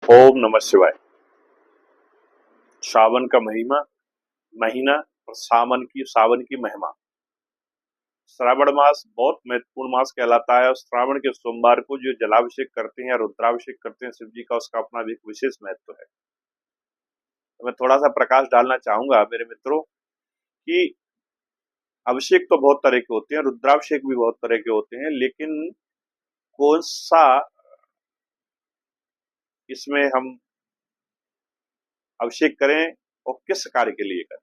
ओम नमः शिवाय। श्रावण का महीना और सावन की महिमा। श्रावण मास बहुत महत्वपूर्ण मास कहलाता है और श्रावण के सोमवार को जो जलाभिषेक करते हैं या रुद्राभिषेक करते हैं शिव जी का, उसका अपना भी एक विशेष महत्व है। तो मैं थोड़ा सा प्रकाश डालना चाहूंगा मेरे मित्रों कि अभिषेक तो बहुत तरह के होते हैं, रुद्राभिषेक भी बहुत तरह के होते हैं, लेकिन कौन सा इसमें हम अभिषेक करें और किस कार्य के लिए करें।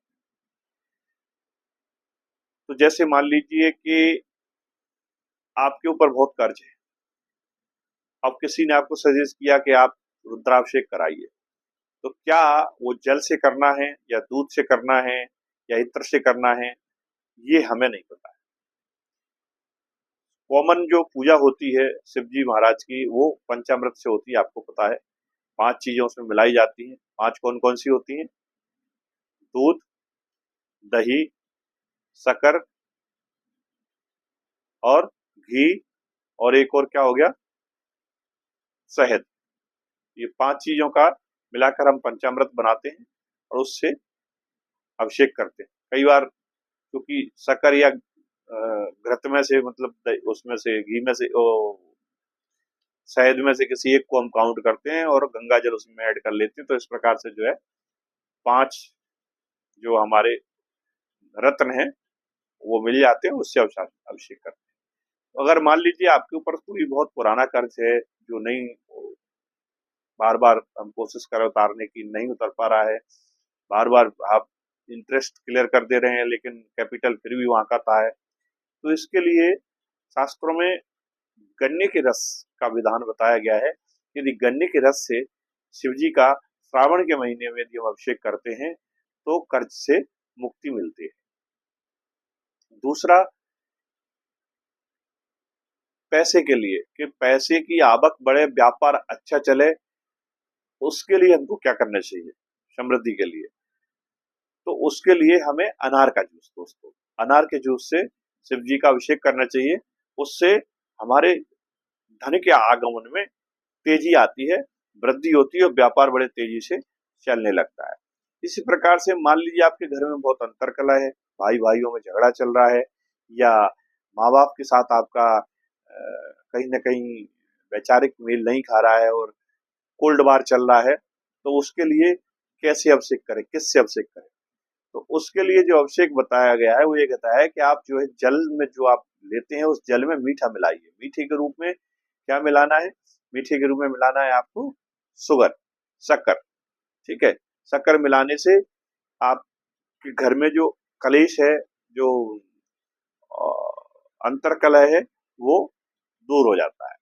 तो जैसे मान लीजिए कि आपके ऊपर बहुत कर्ज है, अब किसी ने आपको सजेस्ट किया कि आप रुद्राभिषेक कराइए, तो क्या वो जल से करना है या दूध से करना है या इत्र से करना है, ये हमें नहीं पता है। कॉमन जो पूजा होती है शिव जी महाराज की वो पंचामृत से होती है, आपको पता है। 5 चीजें उसमें मिलाई जाती हैं। 5 कौन कौन सी होती हैं? दूध, दही, शक्कर और घी, और एक और क्या हो गया? शहद। ये 5 चीजों का मिलाकर हम पंचामृत बनाते हैं और उससे अभिषेक करते हैं। कई बार क्योंकि शक्कर या घृत में से, मतलब उसमें से, घी में से, शहद में से किसी एक को हम काउंट करते हैं और गंगा जल उसमें ऐड कर लेते हैं। तो इस प्रकार से जो है 5 जो हमारे रत्न हैं वो मिल जाते हैं, उससे अभिषेक करते हैं। तो अगर मान लीजिए आपके ऊपर कोई बहुत पुराना कर्ज है जो नहीं, बार बार हम कोशिश कर रहे उतारने की, नहीं उतर पा रहा है, बार बार आप इंटरेस्ट क्लियर कर दे रहे हैं लेकिन कैपिटल फिर भी वहां का था है, तो इसके लिए शास्त्रों में गन्ने के रस का विधान बताया गया है। यदि गन्ने के रस से शिव जी का श्रावण के महीने में यदि हम अभिषेक करते हैं तो कर्ज से मुक्ति मिलती है। दूसरा, पैसे के लिए, कि पैसे की आवक बढ़े, व्यापार अच्छा चले, उसके लिए हमको क्या करना चाहिए समृद्धि के लिए? तो उसके लिए हमें अनार का जूस, दोस्तों, अनार के जूस से शिव जी का अभिषेक करना चाहिए। उससे हमारे धन के आगमन में तेजी आती है, वृद्धि होती है और व्यापार बड़े तेजी से चलने लगता है। इसी प्रकार से मान लीजिए आपके घर में बहुत अंतरकलह है, भाई भाइयों में झगड़ा चल रहा है, या माँ बाप के साथ आपका कहीं ना कहीं वैचारिक मेल नहीं खा रहा है और कोल्ड वार चल रहा है, तो उसके लिए कैसे अभिषेक करें, किससे अभिषेक करें? तो उसके लिए जो अभिषेक बताया गया है वो ये कहता है कि आप जो है जल में जो आप लेते हैं उस जल में मीठा मिलाइए। मीठे के रूप में क्या मिलाना है? मीठे के रूप में मिलाना है आपको शुगर, शक्कर। ठीक है, शक्कर मिलाने से आपके घर में जो कलेश है, जो अंतरकलह है, वो दूर हो जाता है।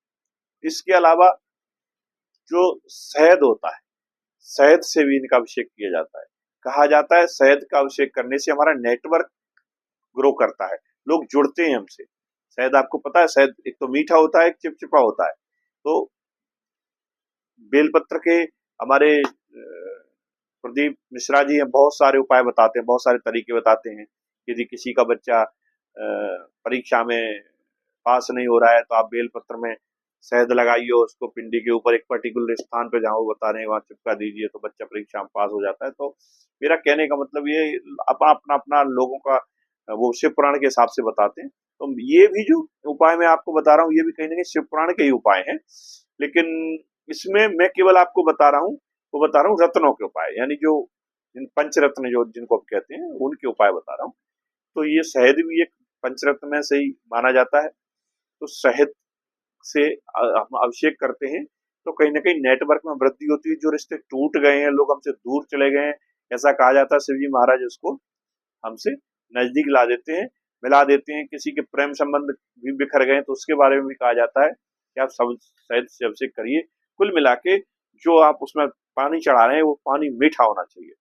इसके अलावा जो शहद होता है, शहद से भी इनका अभिषेक किया जाता है। कहा जाता है शहद का अभिषेक करने से हमारा नेटवर्क ग्रो करता है, लोग जुड़ते हैं हमसे। शहद, आपको पता है, शहद एक तो मीठा होता है, एक चिपचिपा होता है। तो बेलपत्र के हमारे प्रदीप मिश्रा जी हैं, बहुत सारे उपाय बताते हैं, बहुत सारे तरीके बताते हैं। यदि किसी का बच्चा परीक्षा में पास नहीं हो रहा है तो आप बेलपत्र में शहद लगाइए, उसको पिंडी के ऊपर एक पर्टिकुलर स्थान पे जहाँ वो बता रहे हैं वहां चिपका दीजिए, तो बच्चा परीक्षा में पास हो जाता है। तो मेरा कहने का मतलब ये, अपना अपना अपना लोगों का वो शिव पुराण के हिसाब से बताते हैं। तो ये भी जो उपाय मैं आपको बता रहा हूँ ये भी कहीं ना कहीं शिव पुराण के ही उपाय हैं, लेकिन इसमें मैं केवल आपको बता रहा हूँ, वो बता रहा हूँ रत्नों के उपाय, यानी जो पंचरत्न जो जिनको आप कहते हैं उनके उपाय बता रहा हूँ। तो ये शहद भी एक पंचरत्न में से ही माना जाता है। तो शहद से हम अभिषेक करते हैं तो कहीं ना कहीं नेटवर्क में वृद्धि होती है। जो रिश्ते टूट गए हैं, लोग हमसे दूर चले गए हैं, ऐसा कहा जाता है, शिव जी महाराज उसको हमसे नजदीक ला देते हैं, मिला देते हैं। किसी के प्रेम संबंध भी बिखर गए तो उसके बारे में भी कहा जाता है कि आप सब शहद से अभिषेक करिए। कुल मिला के जो आप उसमें पानी चढ़ा रहे हैं वो पानी मीठा होना चाहिए।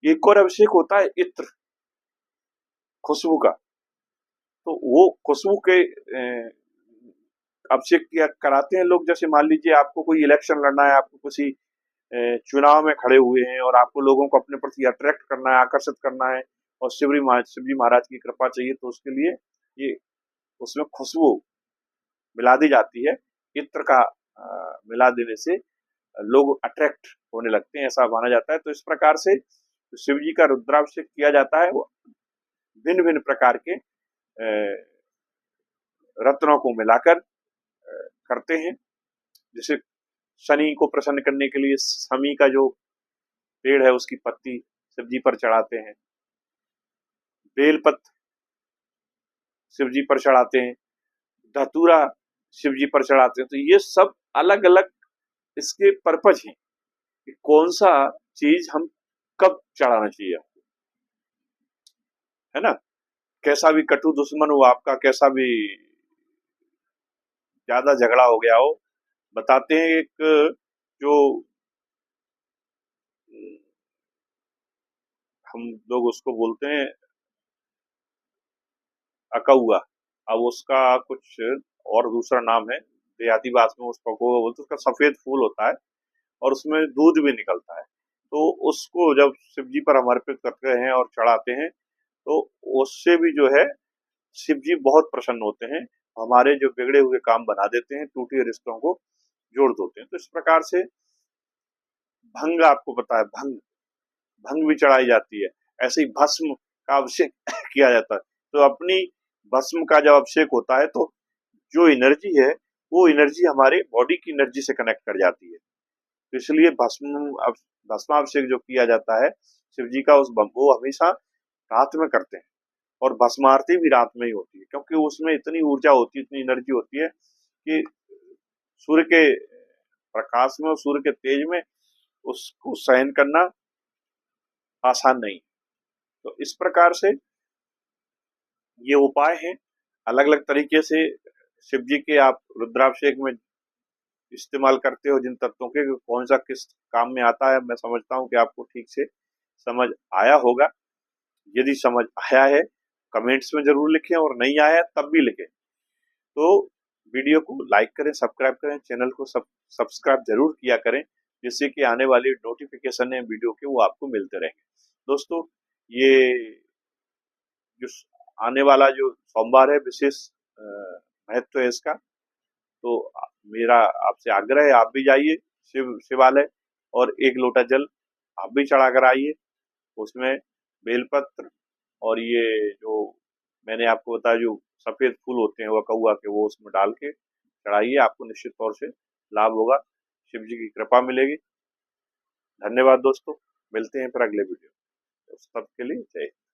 एक और अभिषेक होता है इत्र, खुशबू का। तो वो खुशबू के अभिषेक किया कराते हैं लोग। जैसे मान लीजिए आपको कोई इलेक्शन लड़ना है, आपको किसी चुनाव में खड़े हुए हैं और आपको लोगों को अपने प्रति अट्रैक्ट करना है, आकर्षित करना है, और शिव जी महाराज की कृपा चाहिए, तो उसके लिए ये उसमें खुशबू मिला दी जाती है। इत्र का मिला देने से लोग अट्रैक्ट होने लगते हैं, ऐसा माना जाता है। तो इस प्रकार से शिव जी का रुद्राभिषेक किया जाता है, वो भिन्न भिन्न प्रकार के रत्नों को मिलाकर करते हैं। जैसे शनि को प्रसन्न करने के लिए शमी का जो पेड़ है उसकी पत्ती शिव जी पर चढ़ाते हैं, बेलपत्र शिव जी पर चढ़ाते हैं, धतूरा शिव जी पर चढ़ाते हैं। तो ये सब अलग अलग इसके पर्पज हैं कि कौन सा चीज हम कब चढ़ाना चाहिए, है ना। कैसा भी कटु दुश्मन हो आपका, कैसा भी ज्यादा झगड़ा हो गया हो, बताते हैं एक जो हम लोग उसको बोलते हैं अकौआ, अब उसका कुछ और दूसरा नाम है, देहाती भाषा में उसको अकौआ बोलते हैं। उसका सफेद फूल होता है और उसमें दूध भी निकलता है। तो उसको जब शिव जी पर हम अर्पित करते हैं और चढ़ाते हैं तो उससे भी जो है शिव जी बहुत प्रसन्न होते हैं, हमारे जो बिगड़े हुए काम बना देते हैं, टूटे रिश्तों को जोड़ देते हैं। तो इस प्रकार से भंग, आपको पता है भंग, भंग भी चढ़ाई जाती है। ऐसे ही भस्म का अभिषेक किया जाता है। तो अपनी भस्म का जब अभिषेक होता है तो जो एनर्जी है वो एनर्जी हमारे बॉडी की एनर्जी से कनेक्ट कर जाती है। तो इसलिए भस्माभिषेक जो किया जाता है शिव जी का, उस वो हमेशा रात में करते हैं और भस्म आरती भी रात में ही होती है, क्योंकि उसमें इतनी ऊर्जा होती है, इतनी एनर्जी होती है कि सूर्य के प्रकाश में और सूर्य के तेज में उसको सहन करना आसान नहीं। तो इस प्रकार से ये उपाय हैं, अलग अलग तरीके से शिव जी के आप रुद्राभिषेक में इस्तेमाल करते हो जिन तत्वों के, कौन सा किस काम में आता है। मैं समझता हूँ कि आपको ठीक से समझ आया होगा। यदि समझ आया है कमेंट्स में जरूर लिखें, और नहीं आया तब भी लिखें। तो वीडियो को लाइक करें, सब्सक्राइब करें, चैनल को सब्सक्राइब जरूर किया करें, जिससे कि आने वाली नोटिफिकेशन है वीडियो के वो आपको मिलते रहेंगे। दोस्तों, ये जो आने वाला जो सोमवार है विशेष महत्व है इसका, तो मेरा आपसे आग्रह है आप भी जाइए शिवालय और एक लोटा जल आप भी चढ़ा कर आइए। उसमें बेलपत्र और ये जो मैंने आपको बताया जो सफेद फूल होते हैं कौआ के, वो उसमें डाल के चढ़ाइए, आपको निश्चित तौर से लाभ होगा, शिव जी की कृपा मिलेगी। धन्यवाद दोस्तों, मिलते हैं फिर अगले वीडियो। उस तब के लिए जय हिंद।